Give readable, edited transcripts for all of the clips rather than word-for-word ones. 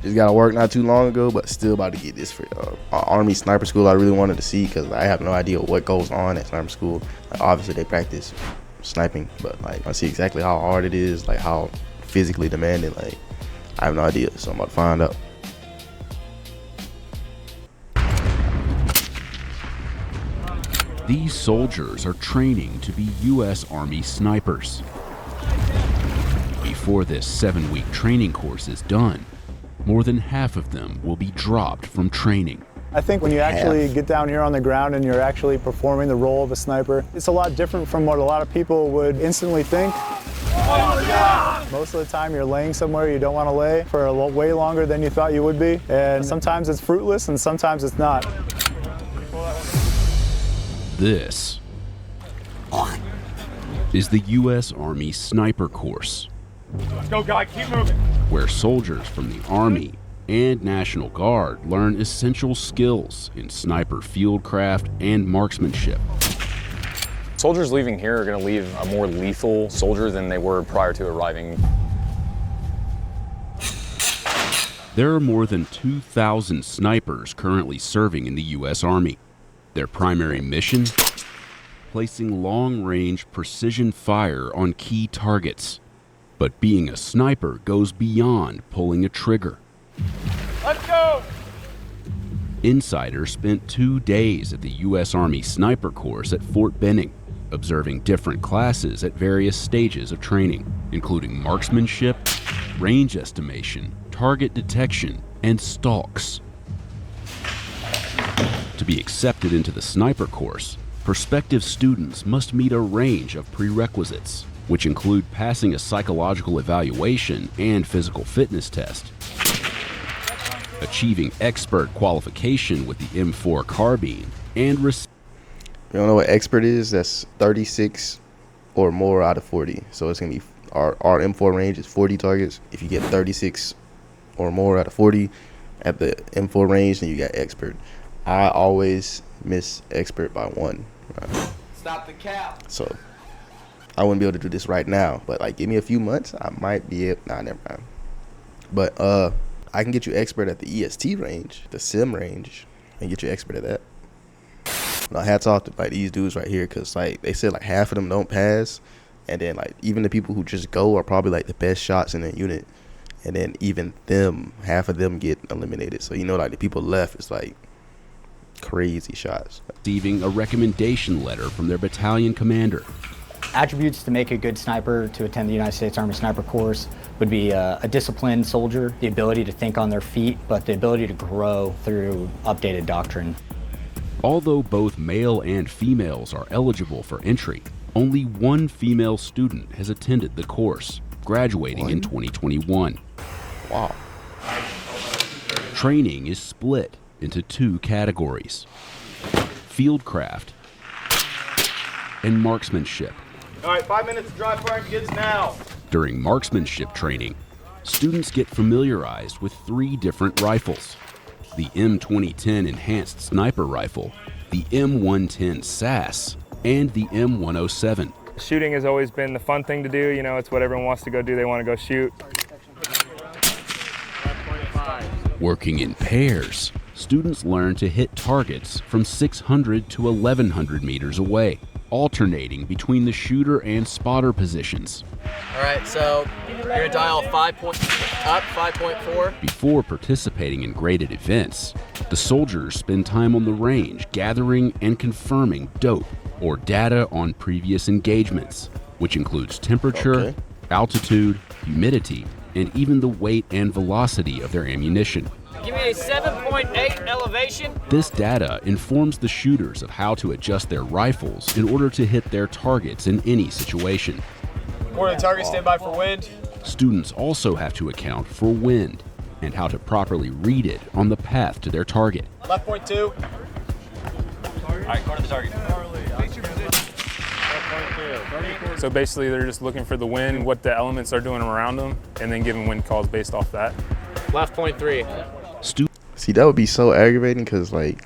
Just got to work not too long ago, but still about to get this for Army sniper school. I really wanted to see because I have no idea what goes on at sniper school. Like, obviously, they practice sniping, but like I see exactly how hard it is, like how physically demanding. Like I have no idea, so I'm about to find out. These soldiers are training to be U.S. Army snipers. Before this 7-week training course is done, more than half of them will be dropped from training. I think when you actually get down here on the ground and you're actually performing the role of a sniper, it's a lot different from what a lot of people would instantly think. Most of the time you're laying somewhere you don't want to lay for way longer than you thought you would be, and sometimes it's fruitless and sometimes it's not. This is the U.S. Army Sniper Course. Let's go, guy, keep moving. Where soldiers from the Army and National Guard learn essential skills in sniper fieldcraft and marksmanship. Soldiers leaving here are going to leave a more lethal soldier than they were prior to arriving. There are more than 2,000 snipers currently serving in the U.S. Army. Their primary mission? Placing long-range precision fire on key targets. But being a sniper goes beyond pulling a trigger. Let's go! Insider spent 2 days at the U.S. Army Sniper Course at Fort Benning, observing different classes at various stages of training, including marksmanship, range estimation, target detection, and stalks. To be accepted into the Sniper Course, prospective students must meet a range of prerequisites, which include passing a psychological evaluation and physical fitness test, achieving expert qualification with the M4 carbine, and You don't know what expert is? That's 36 or more out of 40. So it's gonna be our M4 range is 40 targets. If you get 36 or more out of 40 at the M4 range, then you got expert. I always miss expert by 1. Right? Stop the cap. So I wouldn't be able to do this right now, but like give me a few months, I might be able. Nah, never mind. But I can get you expert at the EST range, the sim range, and get you expert at that. Now hats off to like these dudes right here, cause like they said like half of them don't pass, and then like even the people who just go are probably like the best shots in their unit, and then even them, half of them get eliminated. So you know like the people left is like crazy shots. receiving a recommendation letter from their battalion commander. Attributes to make a good sniper to attend the United States Army Sniper Course would be a disciplined soldier, the ability to think on their feet, but the ability to grow through updated doctrine. Although both male and females are eligible for entry, only one female student has attended the course, graduating in 2021. Wow. Training is split into 2 categories: fieldcraft and marksmanship. All right, 5 minutes to dry fire begins now. During marksmanship training, students get familiarized with 3 different rifles: the M2010 Enhanced Sniper Rifle, the M110 SAS, and the M107. Shooting has always been the fun thing to do. You know, it's what everyone wants to go do. They want to go shoot. Working in pairs, students learn to hit targets from 600 to 1,100 meters away, alternating between the shooter and spotter positions. All right, so you're gonna dial 5.4. Before participating in graded events, the soldiers spend time on the range gathering and confirming dope or data on previous engagements, which includes temperature, altitude, humidity, and even the weight and velocity of their ammunition. Give me a 7.8 elevation. This data informs the shooters of how to adjust their rifles in order to hit their targets in any situation. Order the target, stand by for wind. Students also have to account for wind and how to properly read it on the path to their target. Left point 2. All right, go to the target. So basically, they're just looking for the wind, what the elements are doing around them, and then giving wind calls based off that. Left point 3. See, that would be so aggravating because like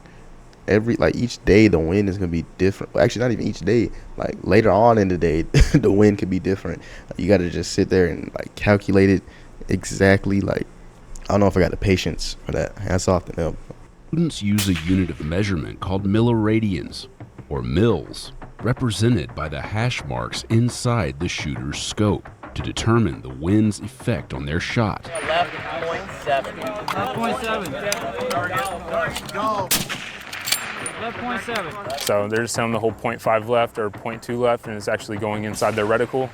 each day the wind is gonna be different. Well, actually, not even each day. Like later on in the day, the wind could be different. You got to just sit there and like calculate it exactly. Like I don't know if I got the patience for that. Hats off to them. Students use a unit of measurement called milliradians, or mils, represented by the hash marks inside the shooter's scope, to determine the wind's effect on their shot. Left 0.7. Left 0.7. Left 0.7. So they're just telling the whole 0.5 left or 0.2 left, and it's actually going inside their reticle.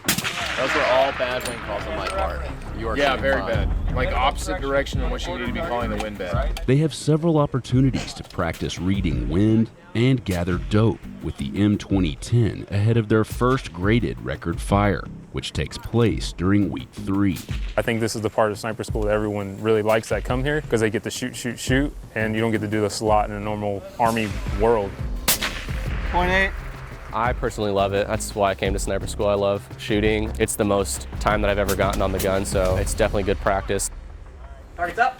Those were all bad wind calls on my part. You are very bad. Like opposite direction on what you need to be calling the wind bad. They have several opportunities to practice reading wind and gather dope with the M2010 ahead of their first graded record fire, which takes place during week 3. I think this is the part of sniper school that everyone really likes that come here, because they get to shoot, shoot, shoot, and you don't get to do this a lot in a normal Army world. 0.8. I personally love it. That's why I came to sniper school. I love shooting. It's the most time that I've ever gotten on the gun, so it's definitely good practice. Target's up.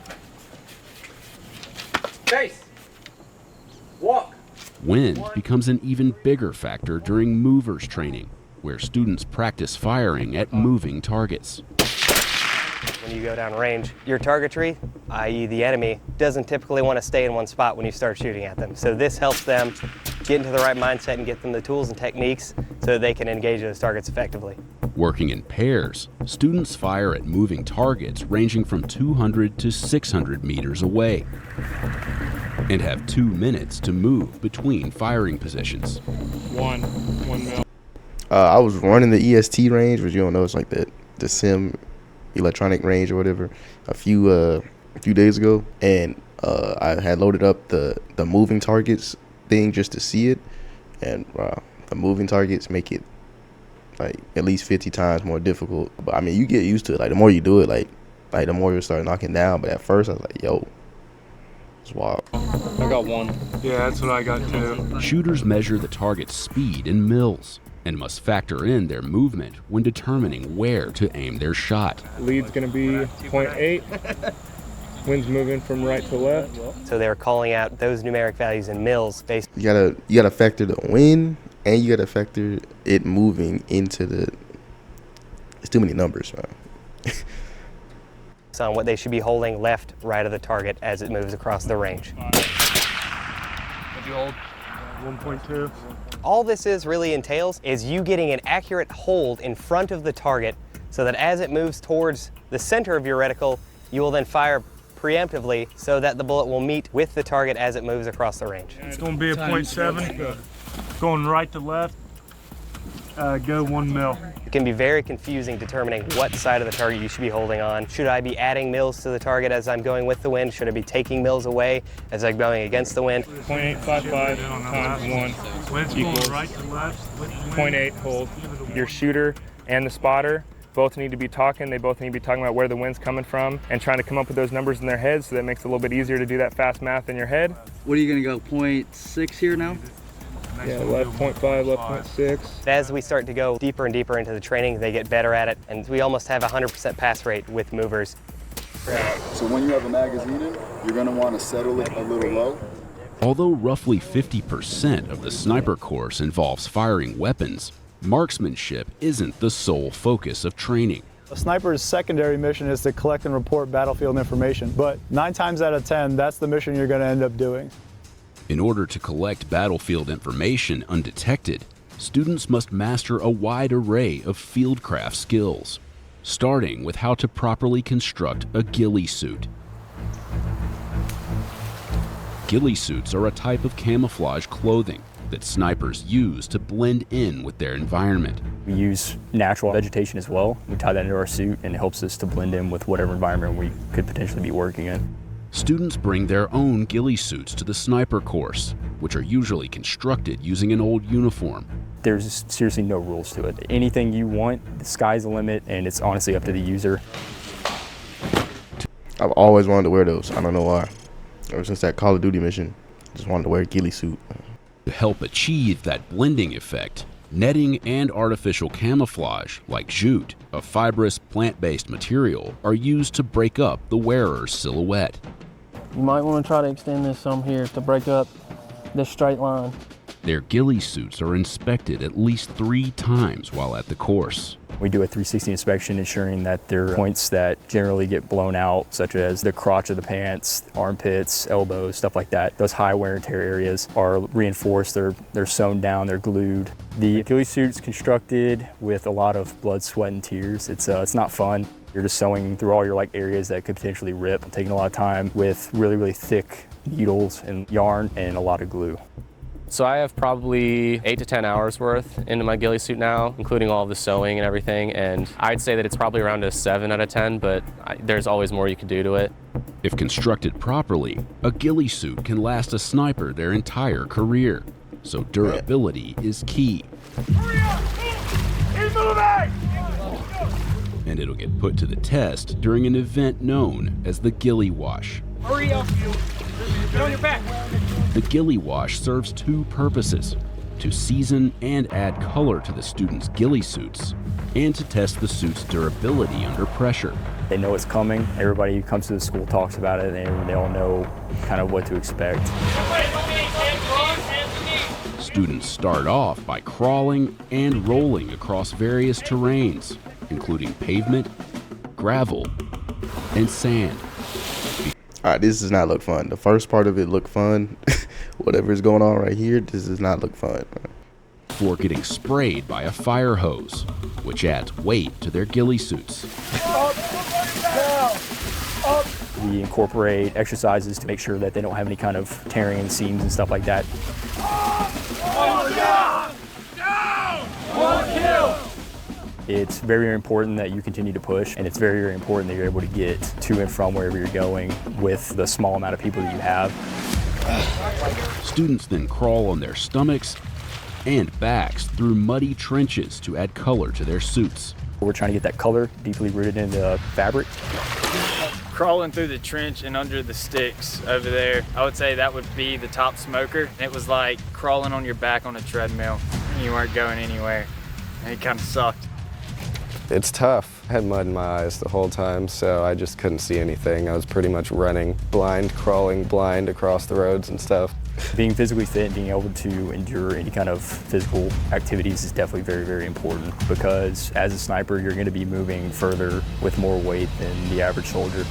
Chase. Walk. Wind becomes an even bigger factor during movers training, where students practice firing at moving targets. When you go down range, your targetry, i.e. the enemy, doesn't typically want to stay in one spot when you start shooting at them. So this helps them get into the right mindset and get them the tools and techniques so that they can engage those targets effectively. Working in pairs, students fire at moving targets ranging from 200 to 600 meters away and have 2 minutes to move between firing positions. One mil. I was running the EST range, which you don't know, it's like the sim electronic range or whatever, a few days ago, and I had loaded up the moving targets thing just to see it, and the moving targets make it like at least 50 times more difficult. But I mean, you get used to it. Like the more you do it, like the more you start knocking down. But at first I was like, yo, it's wild. I got one. Yeah, that's what I got too. Shooters measure the target's speed in mils and must factor in their movement when determining where to aim their shot. Lead's gonna be 0.8. Wind's moving from right to left. So they're calling out those numeric values in mils based. You gotta factor the wind, and you gotta factor it moving into the. It's too many numbers, man. On what they should be holding left, right of the target as it moves across the range. What'd you hold? 1.2. All this really entails is you getting an accurate hold in front of the target so that as it moves towards the center of your reticle, you will then fire preemptively so that the bullet will meet with the target as it moves across the range. It's going to be a 0.7, going right to left, go 1 mil. It can be very confusing determining what side of the target you should be holding on. Should I be adding mils to the target as I'm going with the wind? Should I be taking mils away as I'm going against the wind? 0.855 times 1 equals right to left, 0.8 hold. Your shooter and the spotter both need to be talking. They both need to be talking about where the wind's coming from and trying to come up with those numbers in their heads, so that makes it a little bit easier to do that fast math in your head. What are you going to go, 0.6 here now? Yeah, left 0.5, left 0.6. As we start to go deeper and deeper into the training, they get better at it, and we almost have a 100% pass rate with movers. So when you have a magazine in, you're going to want to settle it a little low. Although roughly 50% of the sniper course involves firing weapons, marksmanship isn't the sole focus of training. A sniper's secondary mission is to collect and report battlefield information, but 9 times out of 10, that's the mission you're going to end up doing. In order to collect battlefield information undetected, students must master a wide array of fieldcraft skills, starting with how to properly construct a ghillie suit. Ghillie suits are a type of camouflage clothing that snipers use to blend in with their environment. We use natural vegetation as well. We tie that into our suit, and it helps us to blend in with whatever environment we could potentially be working in. Students bring their own ghillie suits to the sniper course, which are usually constructed using an old uniform. There's seriously no rules to it. Anything you want, the sky's the limit, and it's honestly up to the user. I've always wanted to wear those. I don't know why. Ever since that Call of Duty mission, I just wanted to wear a ghillie suit. To help achieve that blending effect, netting and artificial camouflage, like jute, a fibrous plant-based material, are used to break up the wearer's silhouette. You might want to try to extend this some here to break up this straight line. Their ghillie suits are inspected at least 3 times while at the course. We do a 360 inspection, ensuring that there are points that generally get blown out, such as the crotch of the pants, armpits, elbows, stuff like that. Those high wear and tear areas are reinforced, they're sewn down, they're glued. The ghillie suit's constructed with a lot of blood, sweat, and tears. It's not fun. You're just sewing through all your areas that could potentially rip. I'm taking a lot of time with really, really thick needles and yarn and a lot of glue. So I have probably 8 to 10 hours worth into my ghillie suit now, including all of the sewing and everything, and I'd say that it's probably around a 7 out of 10, but there's always more you can do to it. If constructed properly, a ghillie suit can last a sniper their entire career, so durability is key. Hurry up! He's moving! And it'll get put to the test during an event known as the Ghillie Wash. Hurry up, you! Get on your back! The Ghillie Wash serves 2 purposes: to season and add color to the students' ghillie suits, and to test the suit's durability under pressure. They know it's coming. Everybody who comes to the school talks about it, and they all know kind of what to expect. Students start off by crawling and rolling across various terrains, including pavement, gravel, and sand. All right, this does not look fun. The first part of it looked fun. Whatever is going on right here, this does not look fun. Before getting sprayed by a fire hose, which adds weight to their ghillie suits. We incorporate exercises to make sure that they don't have any kind of tearing in seams and stuff like that. One kill! It's very, very important that you continue to push, and it's very, very important that you're able to get to and from wherever you're going with the small amount of people that you have. Students then crawl on their stomachs and backs through muddy trenches to add color to their suits. We're trying to get that color deeply rooted into the fabric. Crawling through the trench and under the sticks over there, I would say that would be the top smoker. It was like crawling on your back on a treadmill. You weren't going anywhere, and it kind of sucked. It's tough. I had mud in my eyes the whole time, so I just couldn't see anything. I was pretty much running blind, crawling blind across the roads and stuff. Being physically fit and being able to endure any kind of physical activities is definitely very, very important, because as a sniper, you're going to be moving further with more weight than the average soldier.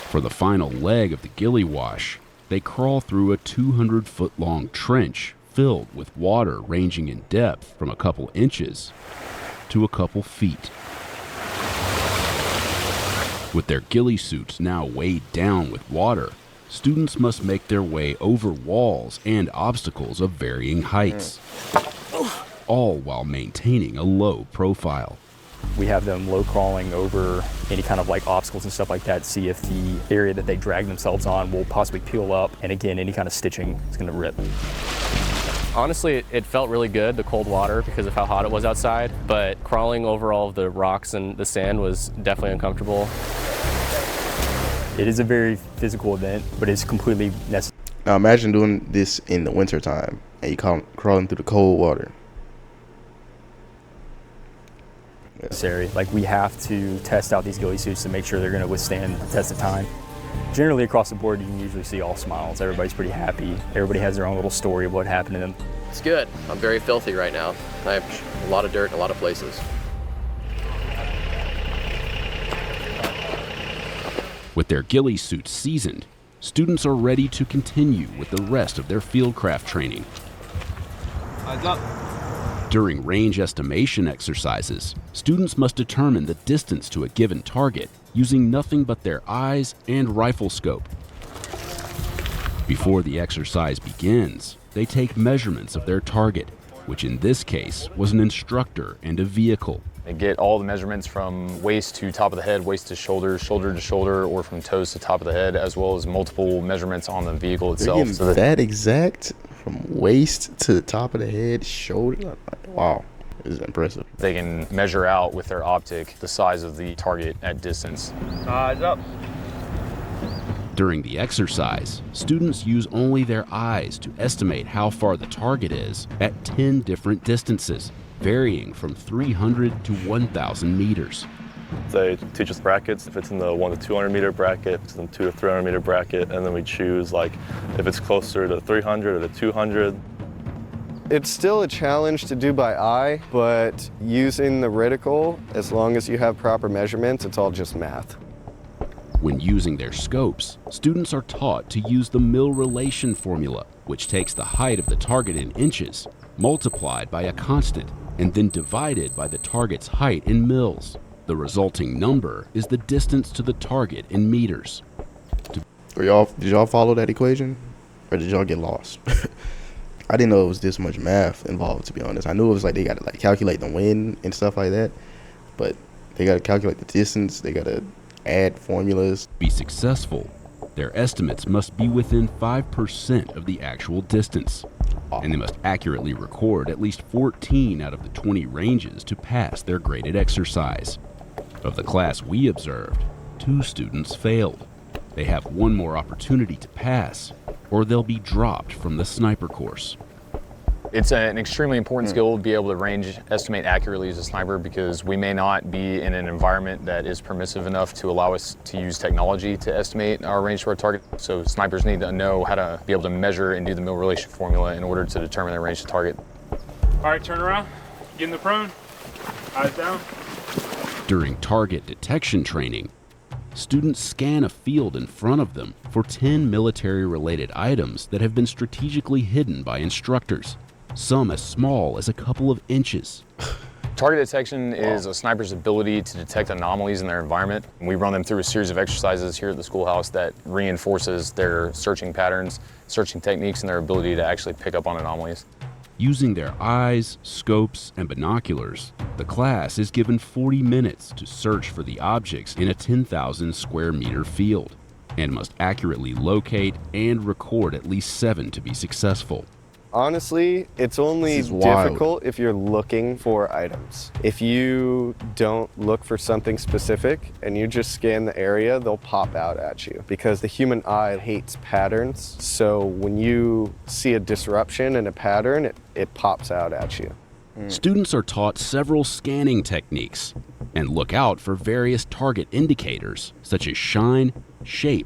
For the final leg of the Ghillie Wash, they crawl through a 200-foot-long trench filled with water ranging in depth from a couple inches to a couple feet. With their ghillie suits now weighed down with water, students must make their way over walls and obstacles of varying heights, all while maintaining a low profile. We have them low crawling over any kind of obstacles and stuff like that to see if the area that they drag themselves on will possibly peel up, and again, any kind of stitching is going to rip. Honestly, it felt really good, the cold water, because of how hot it was outside, but crawling over all of the rocks and the sand was definitely uncomfortable. It is a very physical event, but it's completely necessary. Now imagine doing this in the winter time and you crawling through the cold water. Necessary. We have to test out these ghillie suits to make sure they're going to withstand the test of time. Generally across the board, you can usually see all smiles. Everybody's pretty happy. Everybody has their own little story of what happened to them. It's good. I'm very filthy right now. I have a lot of dirt in a lot of places. With their ghillie suits seasoned, students are ready to continue with the rest of their fieldcraft training. Eyes up. During range estimation exercises, students must determine the distance to a given target using nothing but their eyes and rifle scope. Before the exercise begins, they take measurements of their target, which in this case was an instructor and a vehicle. They get all the measurements from waist to top of the head, waist to shoulder, shoulder to shoulder, or from toes to top of the head, as well as multiple measurements on the vehicle itself. So that exact from waist to the top of the head, shoulder. Wow, this is impressive. They can measure out with their optic the size of the target at distance. Eyes up. During the exercise, students use only their eyes to estimate how far the target is at 10 different distances, varying from 300 to 1,000 meters. They teach us brackets. If it's in the 1 to 200 meter bracket, if it's in the 2 to 300 meter bracket, and then we choose if it's closer to 300 or to 200. It's still a challenge to do by eye, but using the reticle, as long as you have proper measurements, it's all just math. When using their scopes, students are taught to use the Mill relation formula, which takes the height of the target in inches, multiplied by a constant, and then divided by the target's height in mils. The resulting number is the distance to the target in meters. Did y'all follow that equation, or did y'all get lost? I didn't know it was this much math involved, to be honest. I knew it was like they got to like calculate the wind and stuff like that, but they got to calculate the distance. They got to add formulas. To be successful, their estimates must be within 5% of the actual distance, and they must accurately record at least 14 out of the 20 ranges to pass their graded exercise. Of the class we observed, 2 students failed. They have one more opportunity to pass, or they'll be dropped from the sniper course. It's an extremely important skill to be able to range estimate accurately as a sniper, because we may not be in an environment that is permissive enough to allow us to use technology to estimate our range to our target. So snipers need to know how to be able to measure and do the Mill relation formula in order to determine their range to target. All right, turn around, get in the prone, eyes down. During target detection training, students scan a field in front of them for 10 military-related items that have been strategically hidden by instructors, some as small as a couple of inches. Target detection is a sniper's ability to detect anomalies in their environment. We run them through a series of exercises here at the schoolhouse that reinforces their searching patterns, searching techniques, and their ability to actually pick up on anomalies. Using their eyes, scopes, and binoculars, the class is given 40 minutes to search for the objects in a 10,000 square meter field, and must accurately locate and record at least 7 to be successful. Honestly, it's only difficult if you're looking for items. If you don't look for something specific and you just scan the area, they'll pop out at you because the human eye hates patterns. So when you see a disruption in a pattern, it pops out at you. Students are taught several scanning techniques and look out for various target indicators such as shine, shape,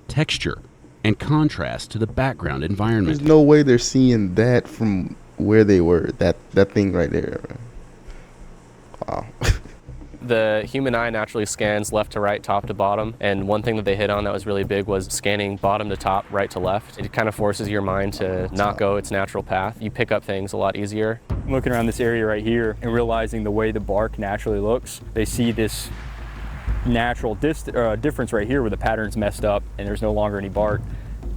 texture, and contrast to the background environment. There's no way they're seeing that from where they were, that thing right there. Wow. The human eye naturally scans left to right, top to bottom, and one thing that they hit on that was really big was scanning bottom to top, right to left. It kind of forces your mind to not go its natural path. You pick up things a lot easier. Looking around this area right here and realizing the way the bark naturally looks, they see this natural difference right here where the pattern's messed up and there's no longer any bark,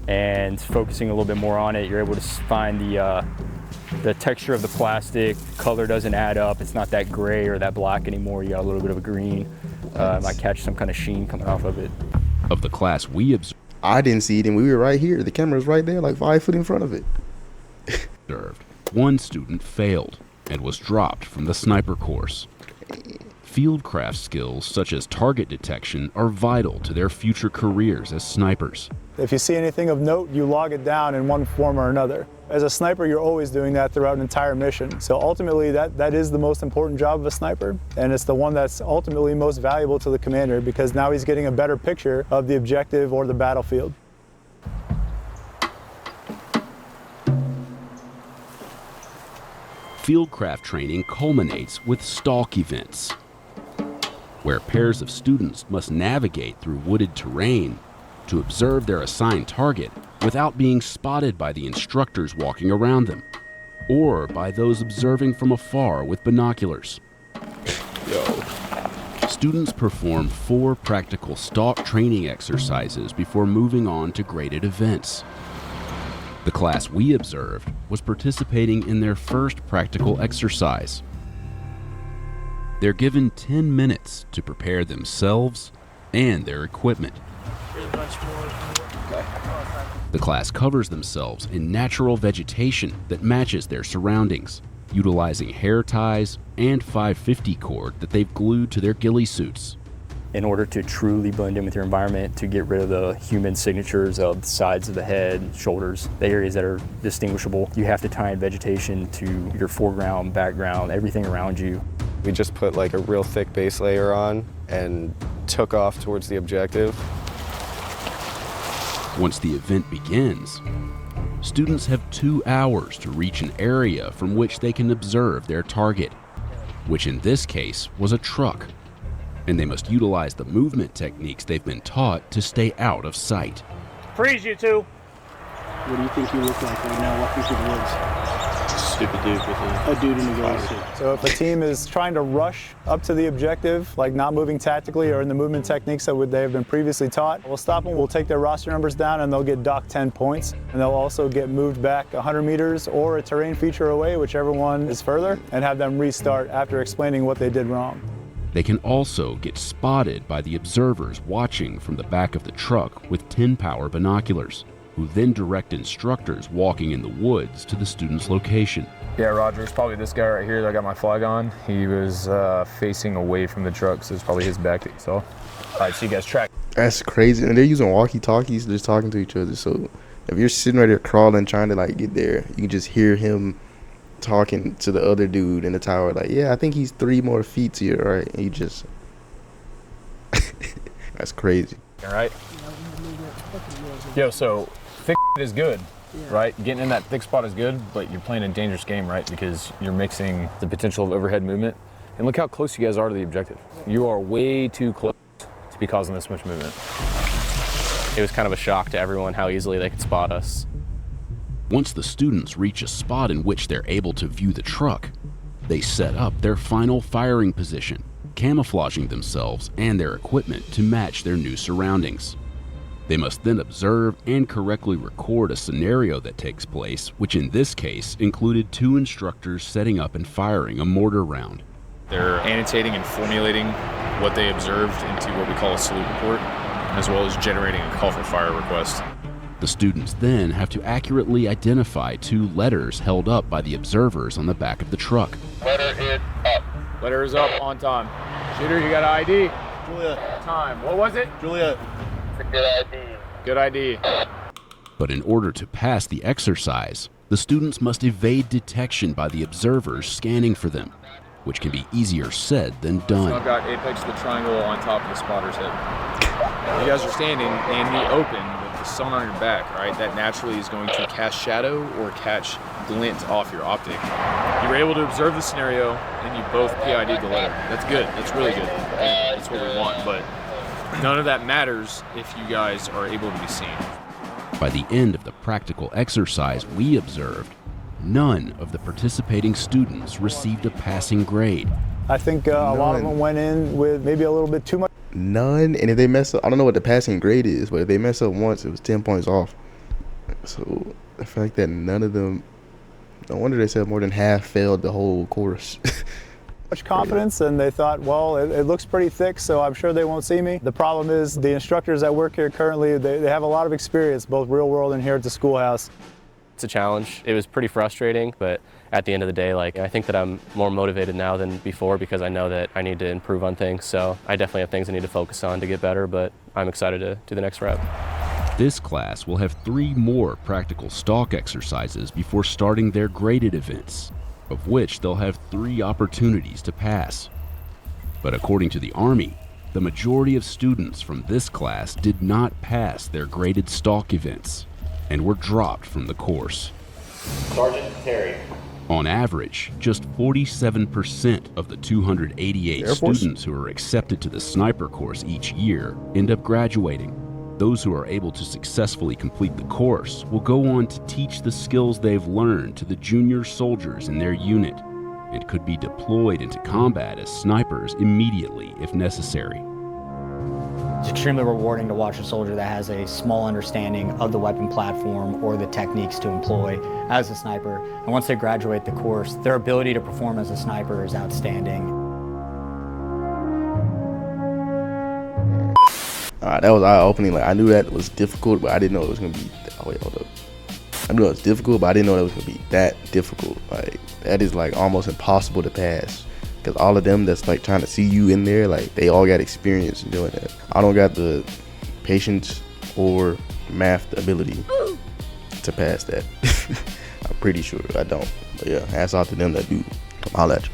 and focusing a little bit more on it, you're able to find the texture of the plastic, color doesn't add up, it's not that gray or that black anymore, you got a little bit of a green, might catch some kind of sheen coming off of it. Of the class we observed, I didn't see it and we were right here, the camera's right there like 5 foot in front of it. One student failed and was dropped from the sniper course. Fieldcraft skills such as target detection are vital to their future careers as snipers. If you see anything of note, you log it down in one form or another. As a sniper, you're always doing that throughout an entire mission. So ultimately, that is the most important job of a sniper, and it's the one that's ultimately most valuable to the commander because now he's getting a better picture of the objective or the battlefield. Fieldcraft training culminates with stalk events, where pairs of students must navigate through wooded terrain to observe their assigned target without being spotted by the instructors walking around them, or by those observing from afar with binoculars. Students perform 4 practical stalk training exercises before moving on to graded events. The class we observed was participating in their first practical exercise. They're given 10 minutes to prepare themselves and their equipment. The class covers themselves in natural vegetation that matches their surroundings, utilizing hair ties and 550 cord that they've glued to their ghillie suits. In order to truly blend in with your environment, to get rid of the human signatures of the sides of the head, shoulders, the areas that are distinguishable, you have to tie in vegetation to your foreground, background, everything around you. We just put like a real thick base layer on and took off towards the objective. Once the event begins, students have 2 hours to reach an area from which they can observe their target, which in this case was a truck. And they must utilize the movement techniques they've been taught to stay out of sight. Freeze, you two. What do you think you look like right now walking through the woods? Stupid dude with A dude in a ghillie suit. So if a team is trying to rush up to the objective, like not moving tactically or in the movement techniques that they have been previously taught, we'll stop them, we'll take their roster numbers down, and they'll get docked 10 points. And they'll also get moved back 100 meters or a terrain feature away, whichever one is further, and have them restart after explaining what they did wrong. They can also get spotted by the observers watching from the back of the truck with 10-power binoculars, who then direct instructors walking in the woods to the student's location. Yeah, Roger, it's probably this guy right here that I got my flag on. He was facing away from the truck, so it's probably his back that you saw. All right, so you guys track. That's crazy. And they're using walkie-talkies, just talking to each other. So if you're sitting right there crawling, trying to like get there, you can just hear him talking to the other dude in the tower, like, yeah, I think he's 3 more feet to your right. And you just, that's crazy. All right. Yo, so thick is good, right? Getting in that thick spot is good, but you're playing a dangerous game, right? Because you're mixing the potential of overhead movement. And look how close you guys are to the objective. You are way too close to be causing this much movement. It was kind of a shock to everyone how easily they could spot us. Once the students reach a spot in which they're able to view the truck, they set up their final firing position, camouflaging themselves and their equipment to match their new surroundings. They must then observe and correctly record a scenario that takes place, which in this case included 2 instructors setting up and firing a mortar round. They're annotating and formulating what they observed into what we call a salute report, as well as generating a call for fire request. The students then have to accurately identify 2 letters held up by the observers on the back of the truck. Letter is up. Letter is up on time. Shooter, you got ID? Juliet. Time. What was it? Juliet. Good ID. Good ID. But in order to pass the exercise, the students must evade detection by the observers scanning for them, which can be easier said than done. So I've got apex of the triangle on top of the spotter's head. You guys are standing in the open with the sun on your back, right? That naturally is going to cast shadow or catch glint off your optic. You were able to observe the scenario and you both PID'd the letter. That's good. That's really good. That's what we want, but none of that matters if you guys are able to be seen. By the end of the practical exercise we observed, none of the participating students received a passing grade. I think a lot of them went in with maybe a little bit too much. None. And if they mess up, I don't know what the passing grade is, but if they mess up once, it was 10 points off. So the fact that none of them, no wonder they said more than half failed the whole course. Much confidence, and they thought, well, it looks pretty thick, so I'm sure they won't see me. The problem is the instructors that work here currently, they have a lot of experience, both real world and here at the schoolhouse. It's a challenge. It was pretty frustrating, but at the end of the day, like, I think that I'm more motivated now than before because I know that I need to improve on things. So I definitely have things I need to focus on to get better, but I'm excited to do the next rep. This class will have 3 more practical stalk exercises before starting their graded events, of which they'll have 3 opportunities to pass. But according to the Army, the majority of students from this class did not pass their graded stalk events and were dropped from the course. Sergeant Terry. On average, just 47% of the 288 students who are accepted to the sniper course each year end up graduating. Those who are able to successfully complete the course will go on to teach the skills they've learned to the junior soldiers in their unit and could be deployed into combat as snipers immediately if necessary. It's extremely rewarding to watch a soldier that has a small understanding of the weapon platform or the techniques to employ as a sniper. And once they graduate the course, their ability to perform as a sniper is outstanding. That was eye-opening. Like, I knew that was difficult, but I didn't know it was gonna be. Oh wait, hold up. I knew it was difficult, but I didn't know it was gonna be that difficult. Like, that is like almost impossible to pass. Because all of them that's like trying to see you in there, like, they all got experience in doing that. I don't got the patience or math ability to pass that. I'm pretty sure I don't. But yeah, hats off to them that do. I'll let you.